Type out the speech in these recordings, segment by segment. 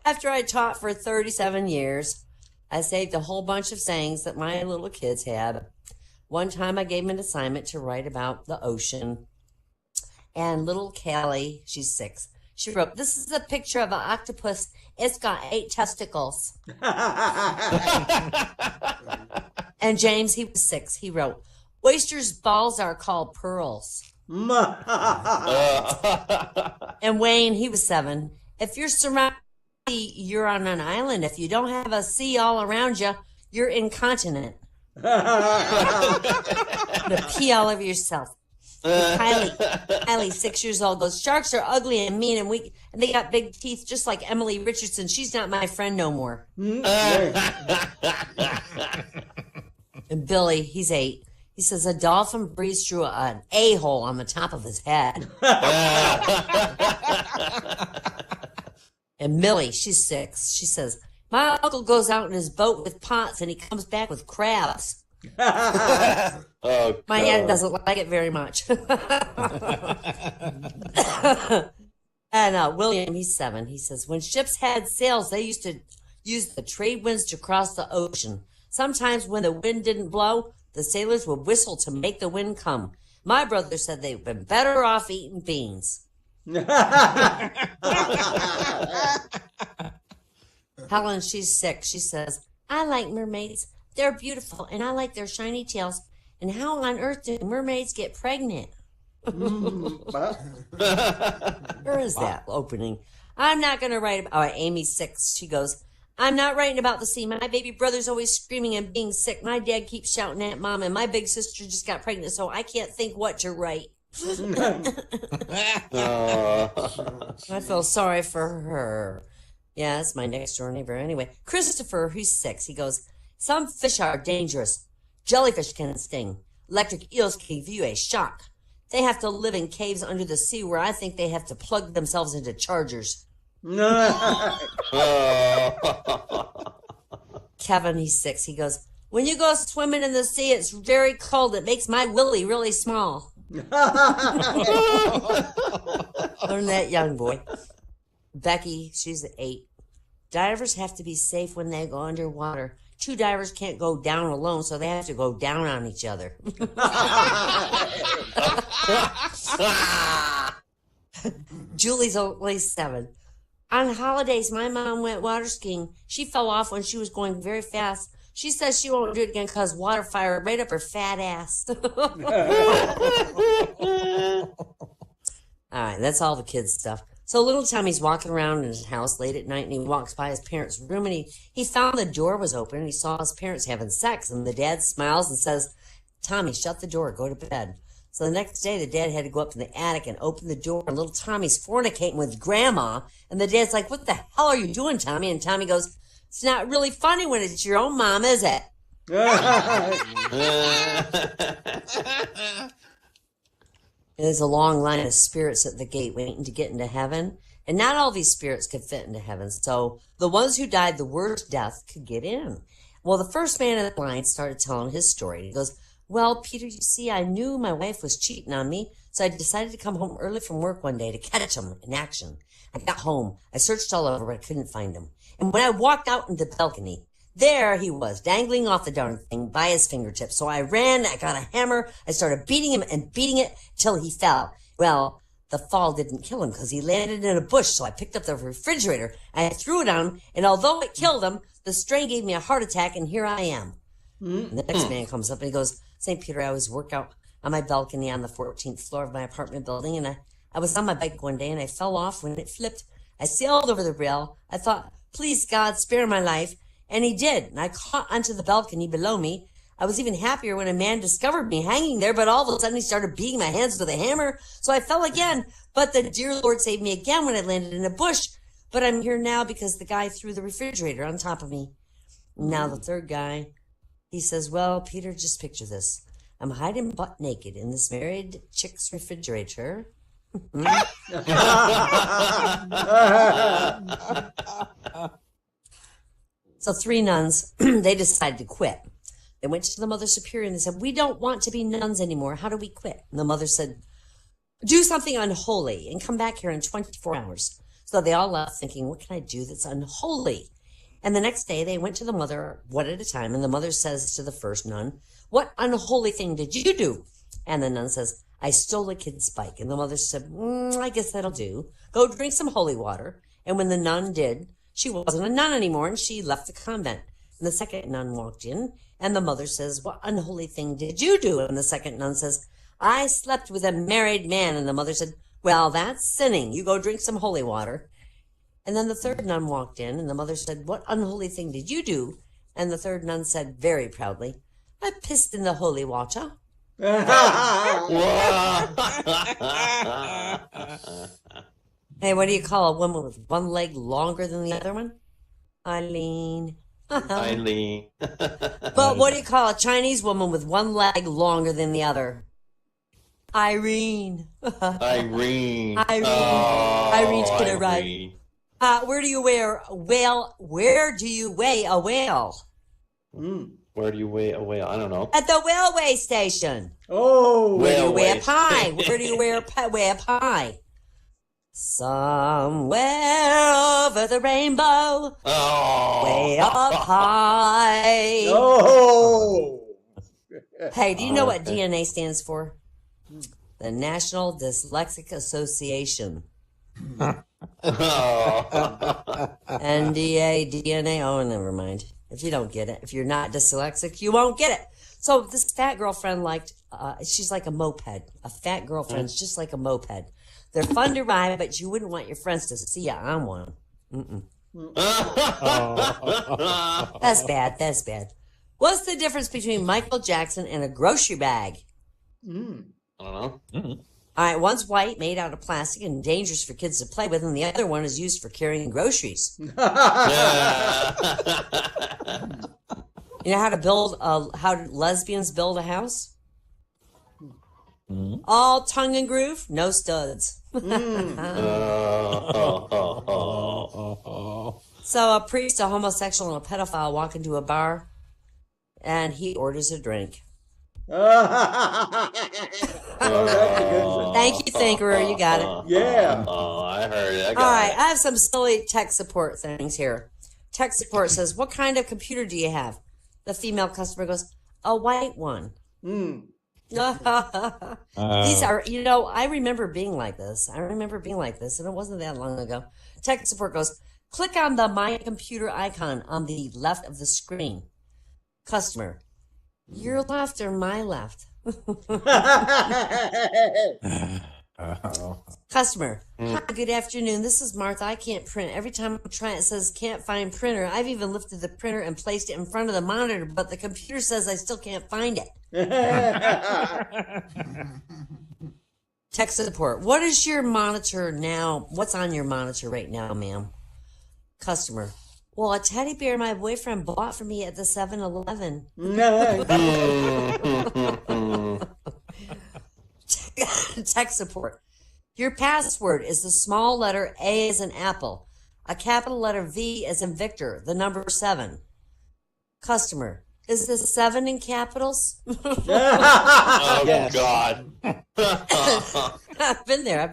After I taught for 37 years, I saved a whole bunch of sayings that my little kids had. One time I gave them an assignment to write about the ocean. And little Callie, she's 6, she wrote, "This is a picture of an octopus. It's got 8 testicles." And James, he was 6, he wrote, "Oysters' balls are called pearls." And Wayne, he was 7, "If you're surrounded, you're on an island. If you don't have a sea all around you, you're incontinent." To pee all over yourself. Kylie, 6 years old, goes, "Sharks are ugly and mean and weak, and they got big teeth just like Emily Richardson. She's not my friend no more." And Billy, he's 8. He says, "A dolphin breathes through an a-hole on the top of his head." And Millie, she's 6. She says, "My uncle goes out in his boat with pots and he comes back with crabs." Oh, my aunt doesn't like it very much. And William, he's 7. He says, "When ships had sails, they used to use the trade winds to cross the ocean. Sometimes when the wind didn't blow, the sailors would whistle to make the wind come. My brother said they'd been better off eating beans." Helen, she's 6. She says, "I like mermaids. They're beautiful, and I like their shiny tails. And how on earth do mermaids get pregnant?" Where is that opening? "I'm not going to write about..." Oh, Amy's 6. She goes, "I'm not writing about the sea. My baby brother's always screaming and being sick. My dad keeps shouting at Mom, and my big sister just got pregnant, so I can't think what to write." I feel sorry for her. Yeah, that's my next door neighbor. Anyway, Christopher, who's 6, he goes, "Some fish are dangerous. Jellyfish can sting. Electric eels can give you a shock. They have to live in caves under the sea where I think they have to plug themselves into chargers." Kevin, he's 6. He goes, "When you go swimming in the sea, it's very cold. It makes my willy really small." Learn that, young boy. Becky, she's 8. "Divers have to be safe when they go underwater. 2 divers can't go down alone, so they have to go down on each other." Julie's only 7. "On holidays, my mom went water skiing. She fell off when she was going very fast. She says she won't do it again because water fired right up her fat ass." All right, that's all the kids' stuff. So little Tommy's walking around in his house late at night, and he walks by his parents' room, and he found the door was open, and he saw his parents having sex, and the dad smiles and says, "Tommy, shut the door, go to bed." So the next day, the dad had to go up to the attic and open the door, and little Tommy's fornicating with Grandma, and the dad's like, "What the hell are you doing, Tommy?" And Tommy goes, "It's not really funny when it's your own mom, is it?" There's a long line of spirits at the gate waiting to get into heaven, and not all these spirits could fit into heaven, so the ones who died the worst death could get in. Well, the first man in the line started telling his story. He goes, "Well, Peter, you see, I knew my wife was cheating on me, so I decided to come home early from work one day to catch him in action. I got home. I searched all over, but I couldn't find him. And when I walked out into the balcony, there he was, dangling off the darn thing by his fingertips. So I ran, I got a hammer, I started beating him and beating it till he fell. Well, the fall didn't kill him because he landed in a bush, so I picked up the refrigerator, and I threw it on him, and although it killed him, the strain gave me a heart attack, and here I am." And the next man comes up, and he goes, "St. Peter, I always work out on my balcony on the 14th floor of my apartment building, and I was on my bike one day, and I fell off when it flipped. I sailed over the rail. I thought, please, God, spare my life. And he did, and I caught onto the balcony below me. I was even happier when a man discovered me hanging there, but all of a sudden he started beating my hands with a hammer, so I fell again. But the dear Lord saved me again when I landed in a bush. But I'm here now because the guy threw the refrigerator on top of me." Now the third guy, he says, "Well, Peter, just picture this. I'm hiding butt naked in this married chick's refrigerator." So 3 nuns, they decided to quit. They went to the Mother Superior and they said, "We don't want to be nuns anymore. How do we quit?" And the mother said, "Do something unholy and come back here in 24 hours. So they all left thinking, what can I do that's unholy? And the next day they went to the mother one at a time. And the mother says to the first nun, what unholy thing did you do? And the nun says, I stole a kid's bike. And the mother said, I guess that'll do. Go drink some holy water. And when the nun did, she wasn't a nun anymore, and she left the convent. And the second nun walked in, and the mother says, what unholy thing did you do? And the second nun says, I slept with a married man. And the mother said, well, that's sinning. You go drink some holy water. And then the third nun walked in, and the mother said, what unholy thing did you do? And the third nun said very proudly, I pissed in the holy water. Hey, what do you call a woman with one leg longer than the other one? Eileen. Eileen. But what do you call a Chinese woman with one leg longer than the other? Irene. Irene. Irene. Oh, Irene's gonna ride. Where do you weigh a whale? Where do you weigh a whale? Where do you weigh a whale? I don't know. At the railway station. Oh. Where do you weigh a pie? Where do you weigh a pie? Somewhere over the rainbow. Oh. Way up high. Oh. Hey, do you know what DNA stands for? The National Dyslexic Association. NDA, DNA. Oh, never mind. If you don't get it, if you're not dyslexic, you won't get it. So this fat girlfriend she's like a moped. A fat girlfriend's just like a moped. They're fun to ride, but you wouldn't want your friends to see you on one. That's bad. That's bad. What's the difference between Michael Jackson and a grocery bag? I don't know. All right, one's white, made out of plastic, and dangerous for kids to play with, and the other one is used for carrying groceries. You know how lesbians build a house? All tongue and groove, no studs. So a priest, a homosexual, and a pedophile walk into a bar, and he orders a drink. Oh, that's a good one. Thank you, Thinkerer. You got it. Yeah. Oh, I heard it. All right, I have some silly tech support things here. Tech support says, what kind of computer do you have? The female customer goes, a white one. These are, I remember being like this. And it wasn't that long ago. Tech support goes, click on the My Computer icon on the left of the screen. Customer, your left or my left? Customer, hi, good afternoon. This is Martha. I can't print. Every time I try it says can't find printer. I've even lifted the printer and placed it in front of the monitor, but the computer says I still can't find it. Tech support. What is your monitor now? What's on your monitor right now, ma'am? Customer. Well, a teddy bear my boyfriend bought for me at the 7-Eleven. Tech support. Your password is the small letter A as in apple, a capital letter V as in Victor, the number 7. Customer. Is this 7 in capitals? Oh, yes. God. I've been there.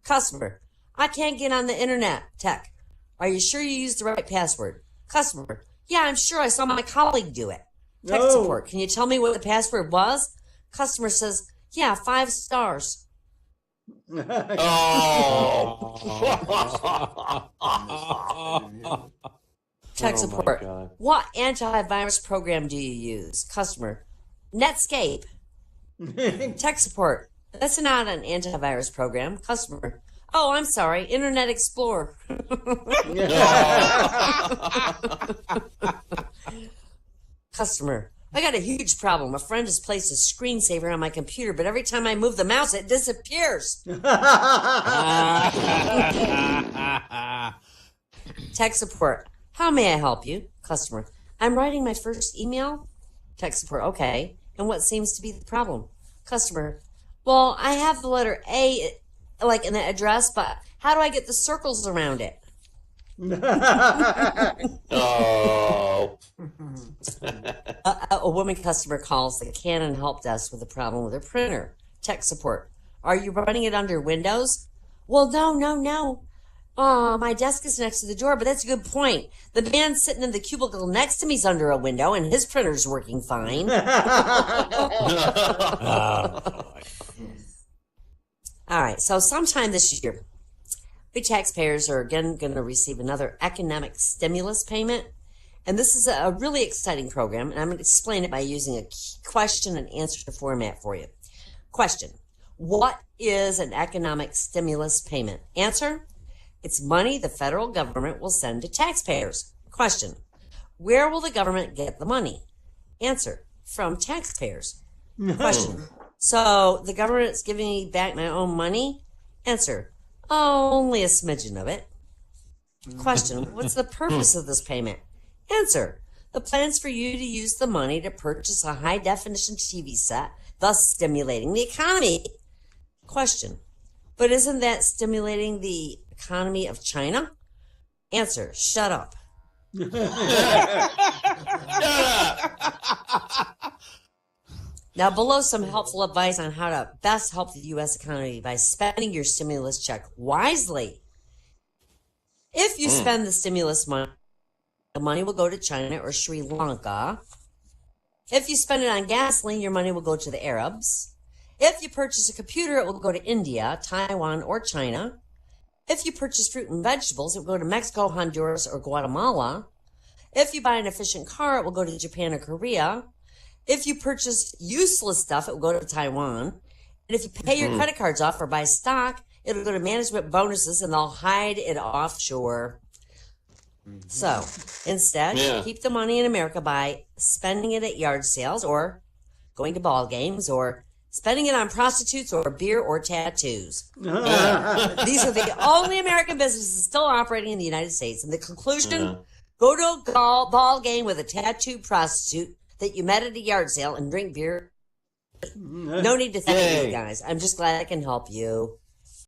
Customer. I can't get on the internet. Tech. Are you sure you used the right password? Customer. Yeah, I'm sure. I saw my colleague do it. Tech support. Can you tell me what the password was? Customer says, yeah, 5 stars. Tech support. What antivirus program do you use? Customer. Netscape. Tech support. That's not an antivirus program. Customer. Oh, I'm sorry. Internet Explorer. Customer. I got a huge problem. A friend has placed a screensaver on my computer, but every time I move the mouse, it disappears. Tech support. How may I help you? Customer. I'm writing my first email. Tech support. Okay. And what seems to be the problem? Customer. Well, I have the letter A, like in the address, but how do I get the circles around it? A woman customer calls the Canon help desk with a problem with her printer. Tech support. Are you running it under Windows? Well, no. Oh, my desk is next to the door, but that's a good point. The man sitting in the cubicle next to me's under a window, and his printer's working fine. All right, so sometime this year, we taxpayers are again going to receive another economic stimulus payment. And this is a really exciting program, and I'm going to explain it by using a question and answer format for you. Question: what is an economic stimulus payment? Answer: it's money the federal government will send to taxpayers. Question: where will the government get the money? Answer: from taxpayers. Question: so the government's giving me back my own money? Answer: oh, only a smidgen of it. Question: what's the purpose of this payment? Answer: the plan's for you to use the money to purchase a high-definition TV set, thus stimulating the economy. Question: but isn't that stimulating the economy of China? Answer: shut up. Now, below some helpful advice on how to best help the U.S. economy by spending your stimulus check wisely. If you spend the stimulus money, the money will go to China or Sri Lanka. If you spend it on gasoline, your money will go to the Arabs. If you purchase a computer, it will go to India, Taiwan, or China. If you purchase fruit and vegetables, it will go to Mexico, Honduras, or Guatemala. If you buy an efficient car, it will go to Japan or Korea. If you purchase useless stuff, it will go to Taiwan. And if you pay your credit cards off or buy stock, it'll go to management bonuses and they'll hide it offshore. So instead, keep the money in America by spending it at yard sales or going to ball games or spending it on prostitutes or beer or tattoos. These are the only American businesses still operating in the United States. And the conclusion, go to a ball game with a tattooed prostitute that you met at a yard sale and drink beer. No need to thank you guys. I'm just glad I can help you.